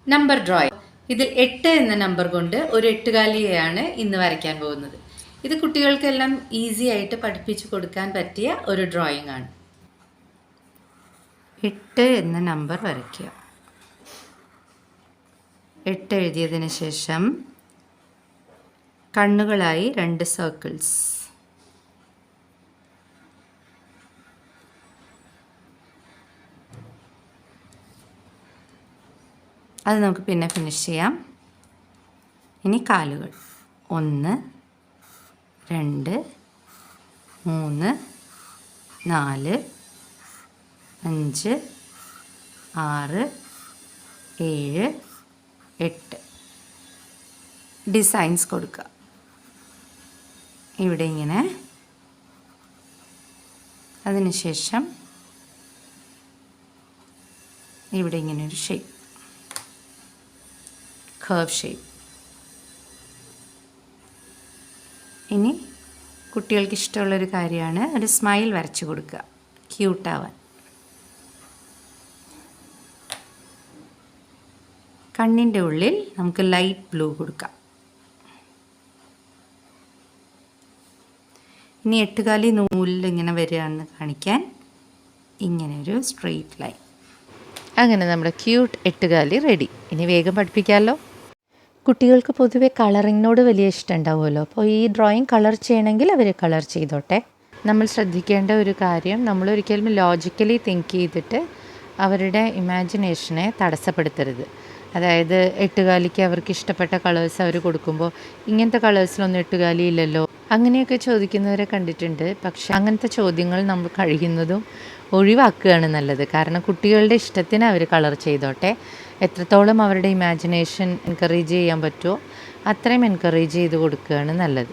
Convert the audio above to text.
Number drawing. ഇതിൽ 8 എന്ന number കൊണ്ട് ഒരു എട്ടുകാലിയെയാണ് ഇന്ന് വരയ്ക്കാൻ പോകുന്നത്. ഇത് കുട്ടികൾക്കെല്ലാം ഈസി ആയിട്ട് പഠിപ്പിച്ചു കൊടുക്കാൻ പറ്റിയ ഒരു ഡ്രോയിങ് ആണ്. 8 എന്ന നമ്പർ വരയ്ക്കുക. 8 എഴുതിയതിന് ശേഷം കണ്ണുകളായി 2 സർക്കിൾസ്. അത് നമുക്ക് പിന്നെ ഫിനിഷ് ചെയ്യാം. ഇനി കാലുകൾ 1 2 3 4 5 6 7 8 ഡിസൈൻസ് കൊടുക്കുക. ഇവിടെ ഇങ്ങനെ, അതിനുശേഷം ഇവിടെ ഇങ്ങനെ ഒരു ഷേപ്പ്, കർവ് ഷേപ്പ്. ഇനി കുട്ടികൾക്ക് ഇഷ്ടമുള്ളൊരു കാര്യമാണ് ഒരു സ്മൈൽ വരച്ചു കൊടുക്കുക, ക്യൂട്ടാവാൻ. കണ്ണിൻ്റെ ഉള്ളിൽ നമുക്ക് ലൈറ്റ് ബ്ലൂ കൊടുക്കാം. ഇനി എട്ടുകാലി നൂലിൽ ഇങ്ങനെ വരികയാണെന്ന് കാണിക്കാൻ ഇങ്ങനെ ഒരു സ്ട്രെയിറ്റ് ലൈൻ. അങ്ങനെ നമ്മുടെ ക്യൂട്ട് എട്ടുകാലി റെഡി. ഇനി വേഗം പഠിപ്പിക്കാമല്ലോ. കുട്ടികൾക്ക് പൊതുവെ കളറിങ്ങിനോട് വലിയ ഇഷ്ടം ഉണ്ടാവുമല്ലോ. അപ്പോൾ ഈ ഡ്രോയിങ് കളർ ചെയ്യണമെങ്കിൽ അവർ കളർ ചെയ്തോട്ടെ. നമ്മൾ ശ്രദ്ധിക്കേണ്ട ഒരു കാര്യം, നമ്മളൊരിക്കലും ലോജിക്കലി തിങ്ക് ചെയ്തിട്ട് അവരുടെ ഇമാജിനേഷനെ തടസ്സപ്പെടുത്തരുത്. അതായത് എട്ടുകാലിക്ക് അവർക്ക് ഇഷ്ടപ്പെട്ട കളേഴ്സ് അവർ കൊടുക്കുമ്പോൾ ഇങ്ങനത്തെ കളേഴ്സിലൊന്നും എട്ടുകാലി ഇല്ലല്ലോ, അങ്ങനെയൊക്കെ ചോദിക്കുന്നവരെ കണ്ടിട്ടുണ്ട്. പക്ഷെ അങ്ങനത്തെ ചോദ്യങ്ങൾ നമ്മൾ കഴിയുന്നതും ഒഴിവാക്കുകയാണ് നല്ലത്. കാരണം കുട്ടികളുടെ ഇഷ്ടത്തിന് അവർ കളർ ചെയ്തോട്ടെ. എത്രത്തോളം അവരുടെ ഇമാജിനേഷൻ എൻകറേജ് ചെയ്യാൻ പറ്റുമോ അത്രയും എൻകറേജ് ചെയ്ത് കൊടുക്കുകയാണ് നല്ലത്.